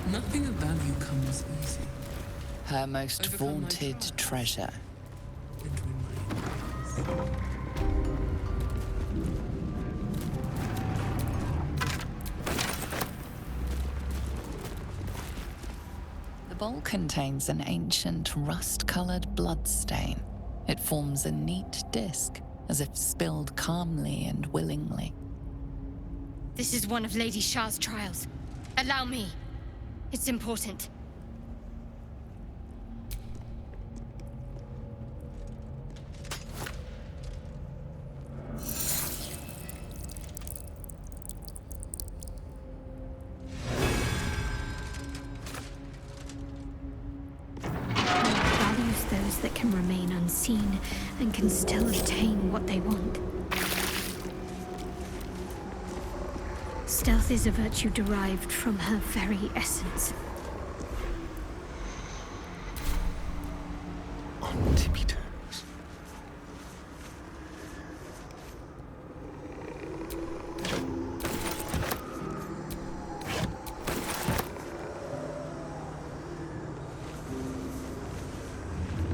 Nothing of value comes easy. Her most Overcome my vaunted trials. treasure. Entering my enemies. The bowl contains an ancient rust-colored bloodstain. It forms a neat disc, as if spilled calmly and willingly. This is one of Lady Shar's trials. Allow me. It's important. Values those that can remain unseen and can still obtain what they want. Stealth is a virtue derived from her very essence. On tippy toes.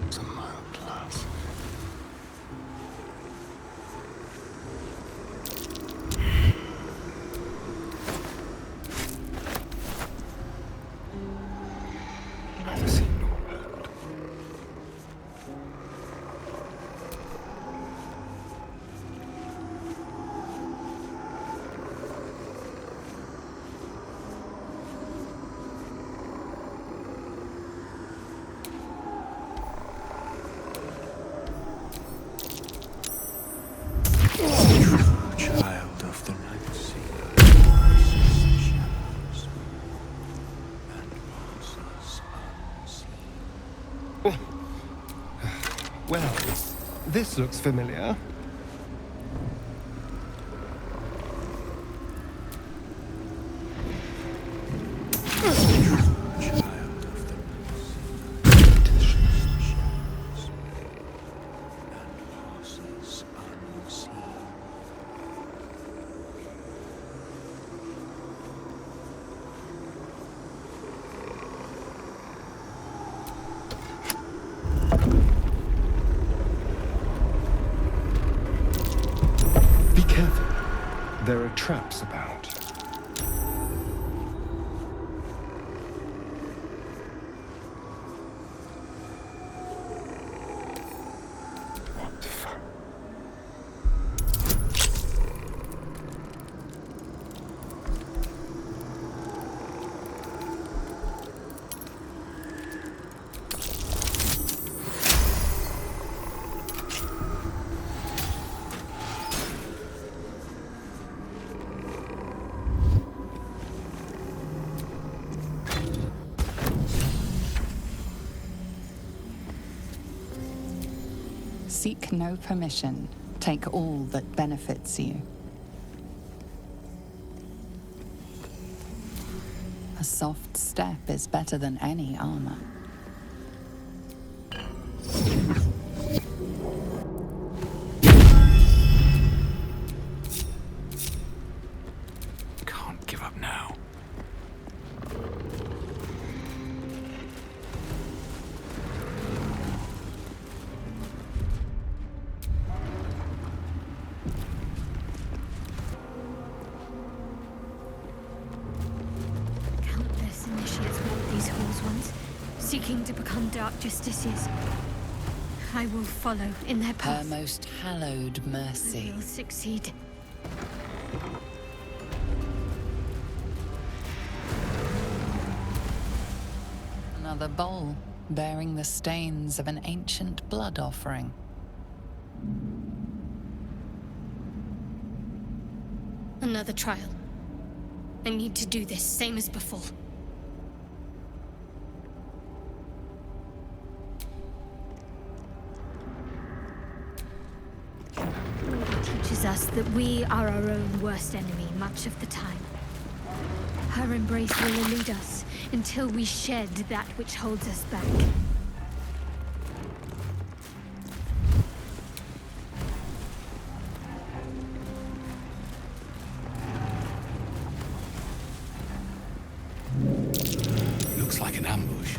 Some mild class. Never seen nor heard. Child of the night seeker, rises the shadows and passes unseen. Well, this looks familiar. Child of the night seeker, rises the shadows and passes unseen. Be careful. There are traps about. What the fuck? Seek no permission. Take all that benefits you. A soft step is better than any armor. Can't give up now. Countless initiates walk these halls once, seeking to become dark justiciars. I will follow in their Her path. most hallowed I mercy. will succeed. Another bowl, bearing the stains of an ancient blood offering. Another trial. I need to do this, same as before. It teaches us that we are our own worst enemy much of the time. Her embrace will elude us until we shed that which holds us back. like an ambush.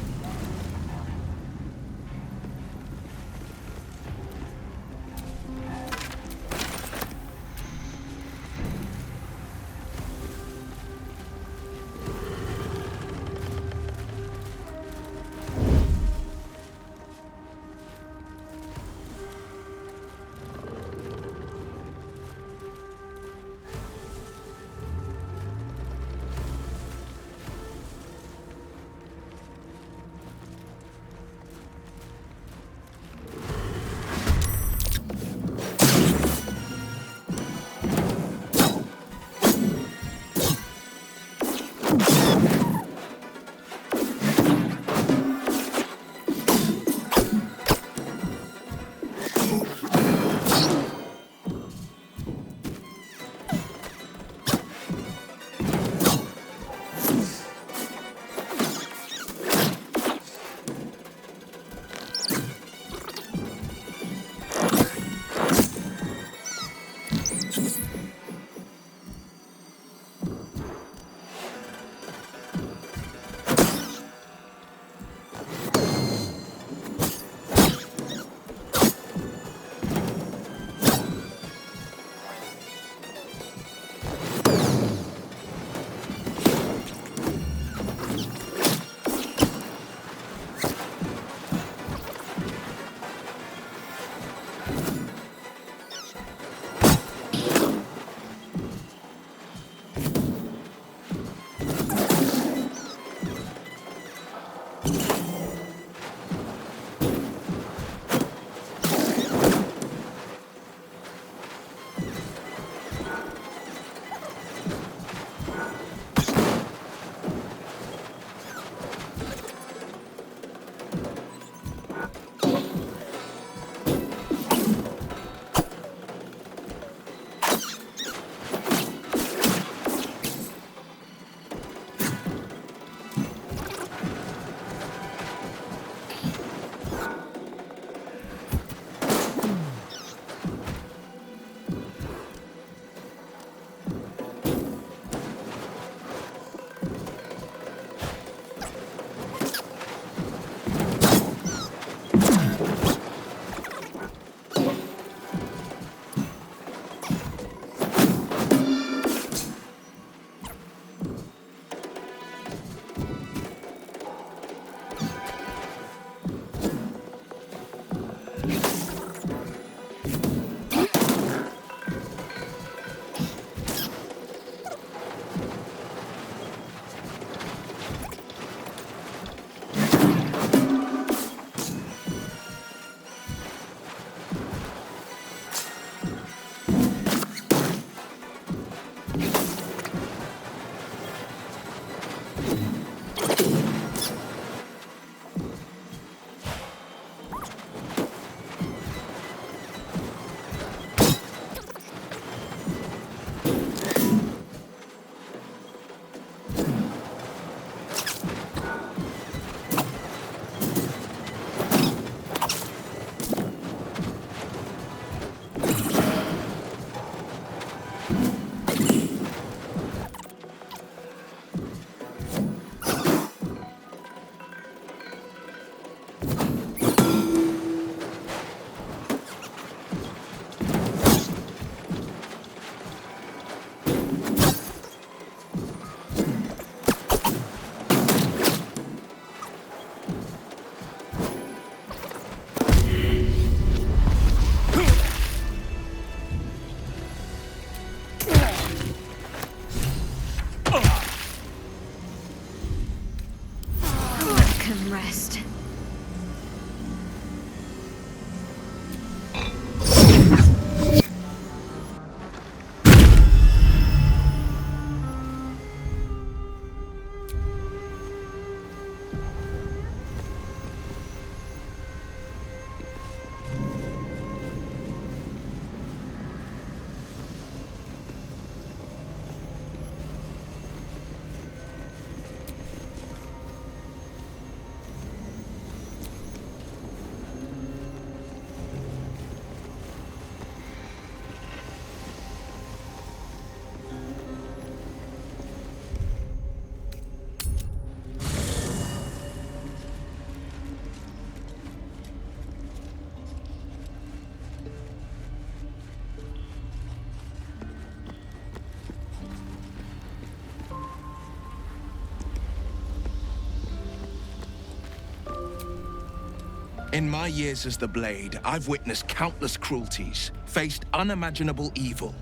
In my years as the Blade, I've witnessed countless cruelties, faced unimaginable evil.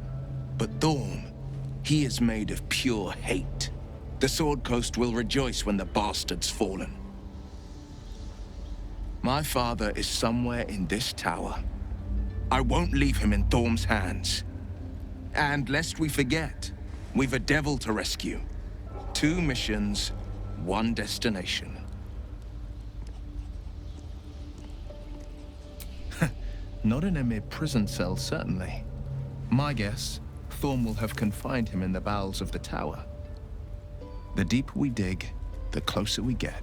But Thorm, he is made of pure hate. The Sword Coast will rejoice when the bastard's fallen. My father is somewhere in this tower. I won't leave him in Thorm's hands. And lest we forget, we've a devil to rescue. 2 missions, 1 destination. Not in a mere prison cell, certainly. My guess, Thorm will have confined him in the bowels of the tower. The deeper we dig, the closer we get.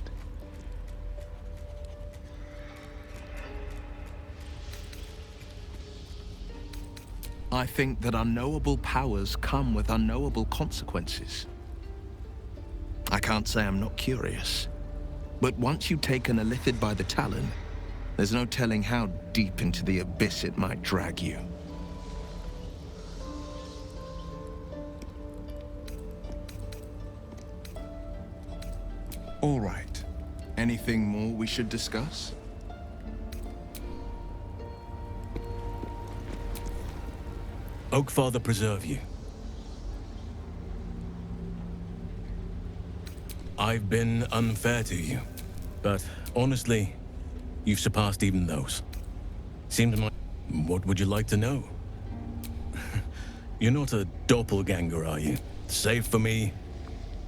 I think that unknowable powers come with unknowable consequences. I can't say I'm not curious, but once you've taken a lithid by the talon, there's no telling how deep into the abyss it might drag you. All right. Anything more we should discuss? Oakfather preserve you. I've been unfair to you, but honestly, you've surpassed even those. Seems my... What would you like to know? You're not a doppelganger, are you? Save for me,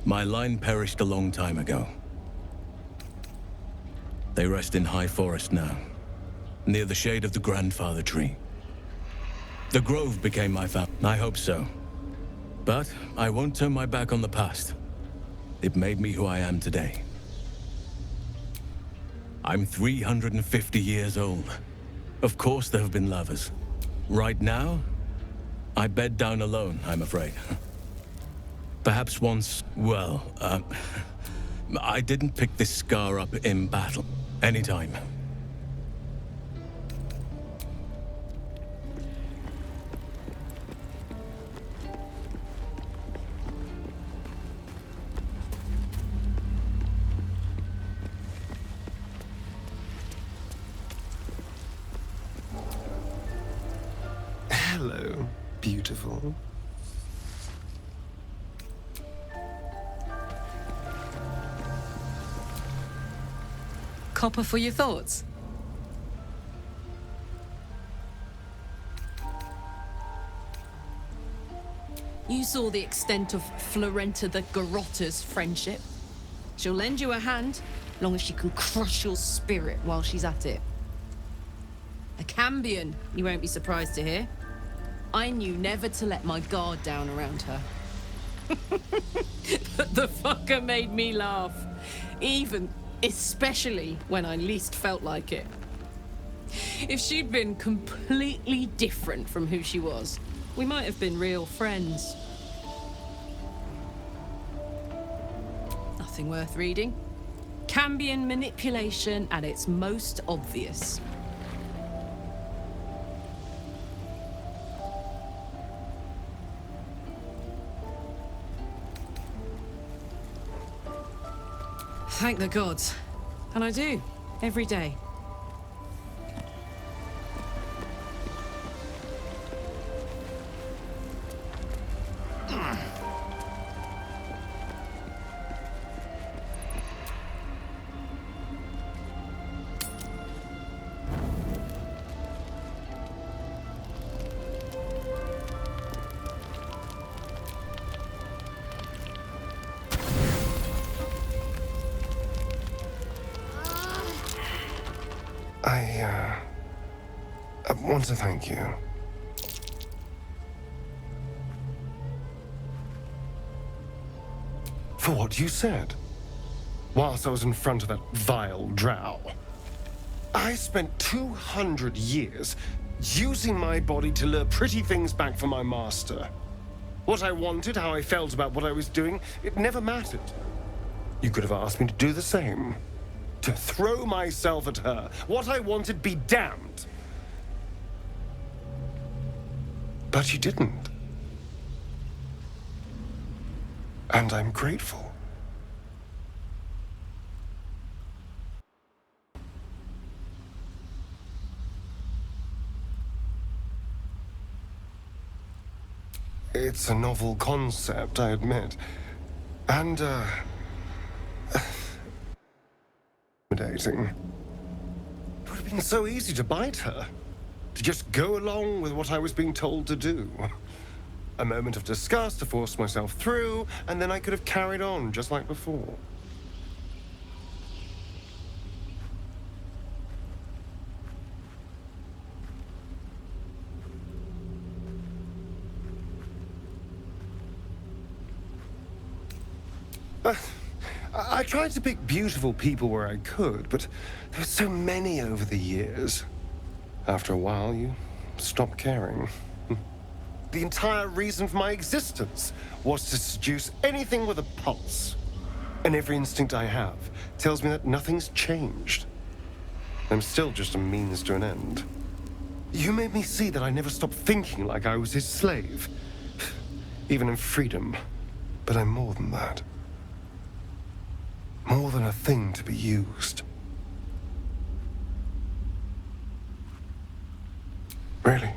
my line perished a long time ago. They rest in High Forest now, near the shade of the grandfather tree. The Grove became my family. I hope so. But I won't turn my back on the past. It made me who I am today. I'm 350 years old. Of course there have been lovers. Right now, I bed down alone, I'm afraid. Perhaps once, well, I didn't pick this scar up in battle. Anytime. Hello, beautiful. Copper for your thoughts? You saw the extent of Florenta the Garrotta's friendship. She'll lend you a hand, long as she can crush your spirit while she's at it. A Cambion, you won't be surprised to hear. I knew never to let my guard down around her. But the fucker made me laugh. Especially when I least felt like it. If she'd been completely different from who she was, we might have been real friends. Nothing worth reading. Cambion manipulation at its most obvious. Thank the gods. And I do, every day. I want to thank you. For what you said. Whilst I was in front of that vile drow. I spent 200 years using my body to lure pretty things back for my master. What I wanted, how I felt about what I was doing, it never mattered. You could have asked me to do the same. To throw myself at her. What I wanted be damned. But you didn't. And I'm grateful. It's a novel concept, I admit. And, intimidating. It would have been so easy to bite her. To just go along with what I was being told to do. A moment of disgust to force myself through, and then I could have carried on just like before. I tried to pick beautiful people where I could, but there were so many over the years. After a while, you stop caring. The entire reason for my existence was to seduce anything with a pulse. And every instinct I have tells me that nothing's changed. I'm still just a means to an end. You made me see that I never stopped thinking like I was his slave. Even in freedom. But I'm more than that. More than a thing to be used. Really?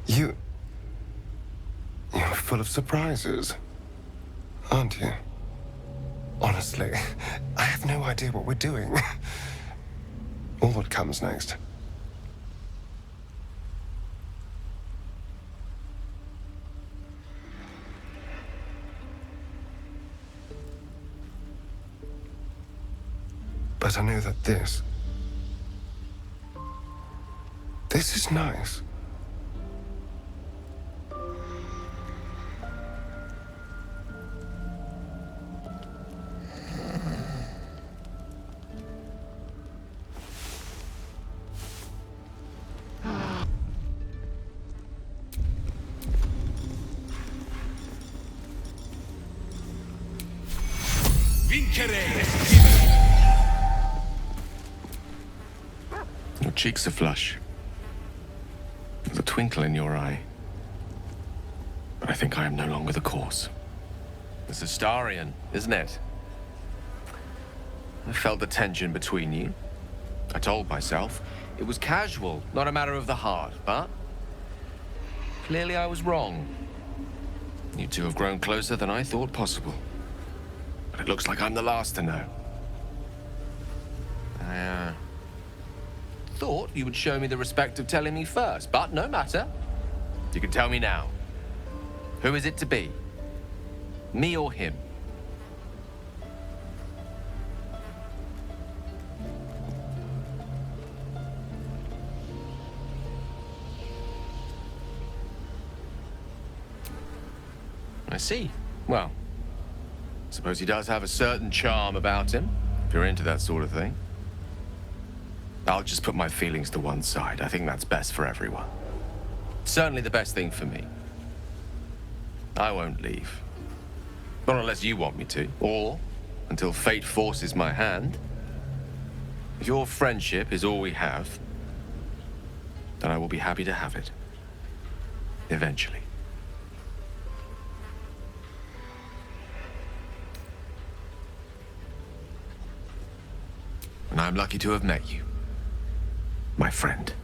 You're full of surprises, aren't you? Honestly, I have no idea what we're doing. Or what comes next. But I know that this is nice. Your cheeks are flush. There's a twinkle in your eye. But I think I am no longer the cause. It's Astarion, isn't it? I felt the tension between you. I told myself it was casual, not a matter of the heart, but clearly I was wrong. You two have grown closer than I thought possible. But it looks like I'm the last to know. I thought you would show me the respect of telling me first, but no matter. You can tell me now. Who is it to be? Me or him? I see. Well, suppose he does have a certain charm about him, if you're into that sort of thing. I'll just put my feelings to one side. I think that's best for everyone. Certainly the best thing for me. I won't leave. Not unless you want me to, or until fate forces my hand. If your friendship is all we have, then I will be happy to have it. Eventually. And I'm lucky to have met you, my friend.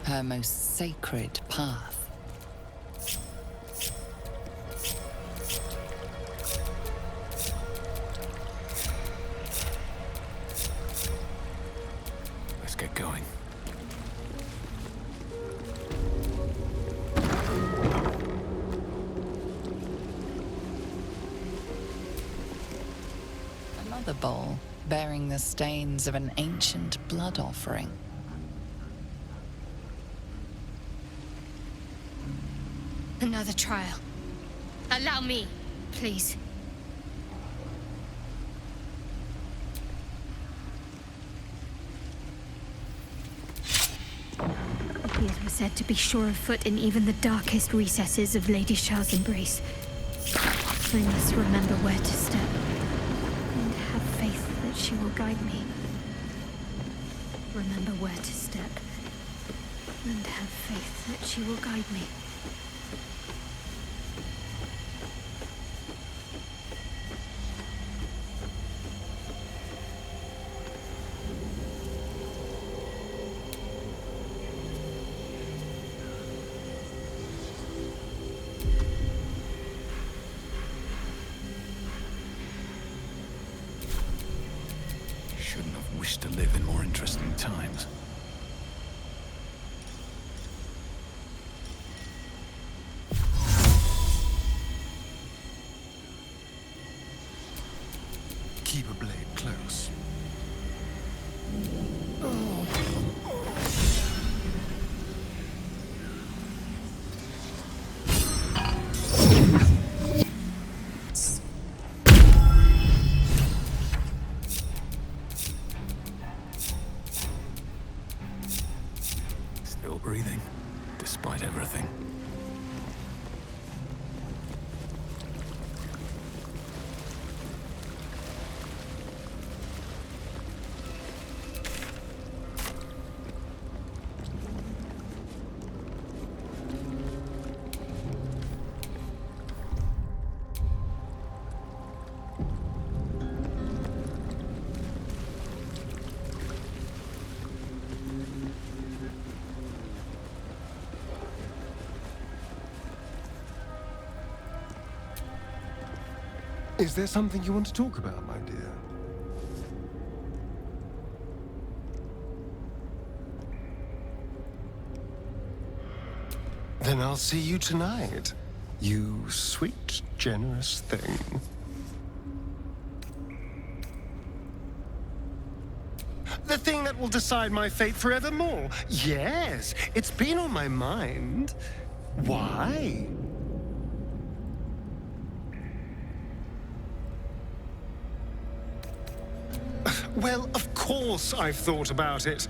Her most sacred path. Let's get going. Another bowl bearing the stains of an ancient blood offering. Another trial. Allow me, please. The beard was said to be sure of foot in even the darkest recesses of Lady Shar's embrace. I must remember where to step, and have faith that she will guide me. Remember where to step, and have faith that she will guide me. Shouldn't have wished to live in more interesting times. Keep a blade close. Still breathing, despite everything. Is there something you want to talk about, my dear? Then I'll see you tonight, you sweet, generous thing. The thing that will decide my fate forevermore. Yes, it's been on my mind. Why? Well, of course I've thought about it.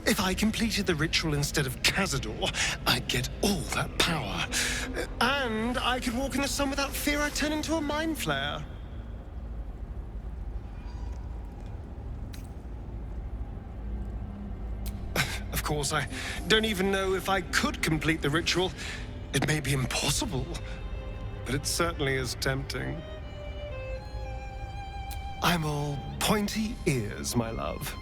If I completed the ritual instead of Cazador, I'd get all that power. And I could walk in the sun without fear I'd turn into a mind flayer. Of course, I don't even know if I could complete the ritual. It may be impossible, but it certainly is tempting. I'm all pointy ears, my love.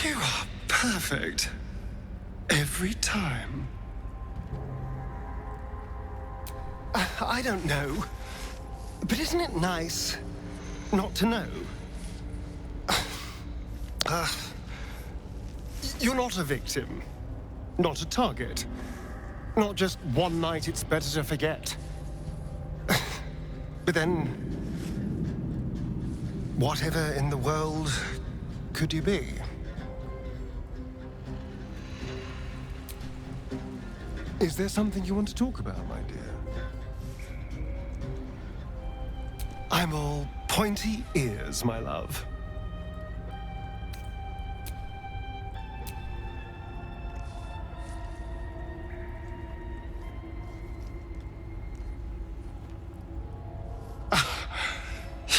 You are perfect. Every time. I don't know. But isn't it nice not to know? You're not a victim. Not a target. Not just one night it's better to forget. But then, whatever in the world could you be? Is there something you want to talk about, my dear? I'm all pointy ears, my love.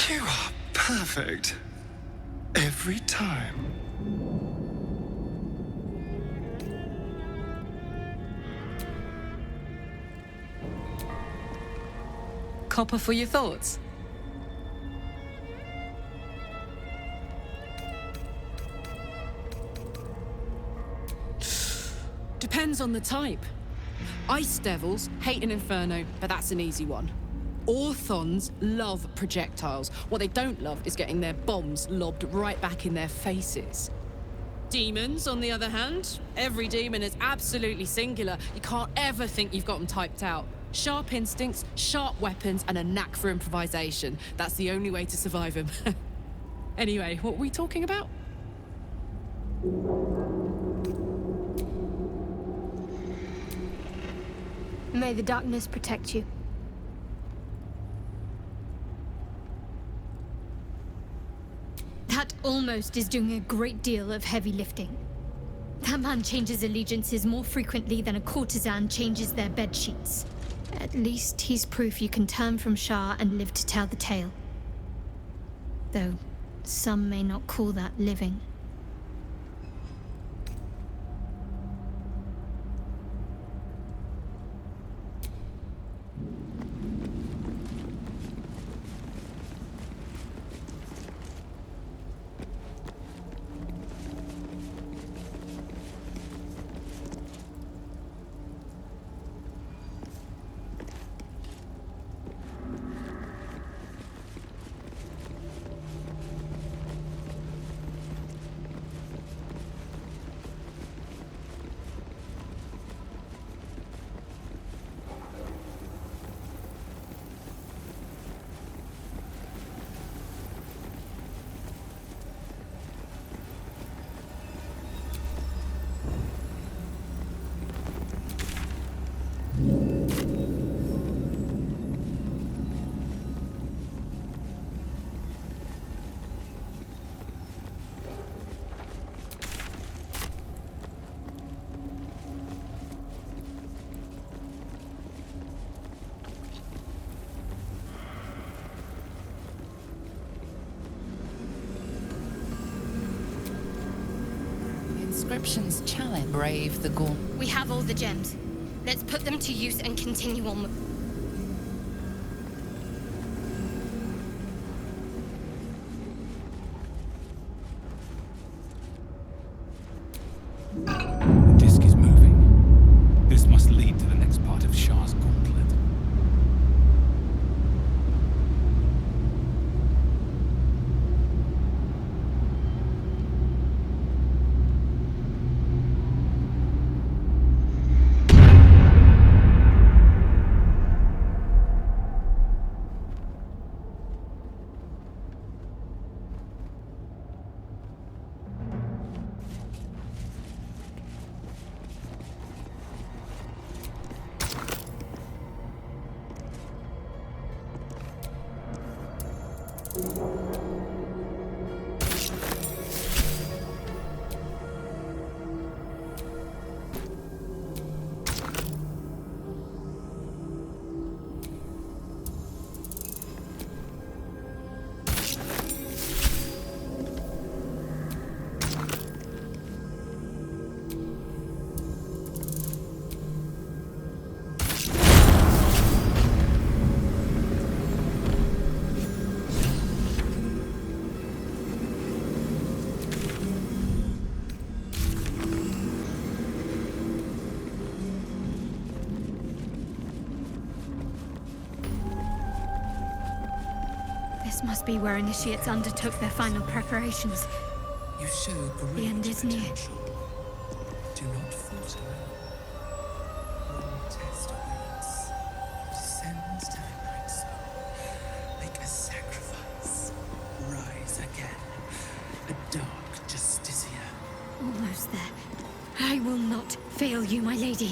You are perfect. Every time. Copper for your thoughts? Depends on the type. Ice devils hate an inferno, but that's an easy one. Orthons love projectiles. What they don't love is getting their bombs lobbed right back in their faces. Demons, on the other hand, every demon is absolutely singular. You can't ever think you've got them typed out. Sharp instincts, sharp weapons, and a knack for improvisation. That's the only way to survive them. Anyway, what were we talking about? May the darkness protect you. That almost is doing a great deal of heavy lifting. That man changes allegiances more frequently than a courtesan changes their bed sheets. At least he's proof you can turn from Shar and live to tell the tale. Though some may not call that living. Inscriptions challenge brave the gaunt. We have all the gems. Let's put them to use and continue on. The disc is moving. This must lead to the next part of Shar's gauntlet. This must be where initiates undertook their final preparations. You show great The end is near. potential. Do not falter. One test awaits. Descend to the night soul. Make a sacrifice. Rise again. A dark justiciar. Almost there. I will not fail you, my lady.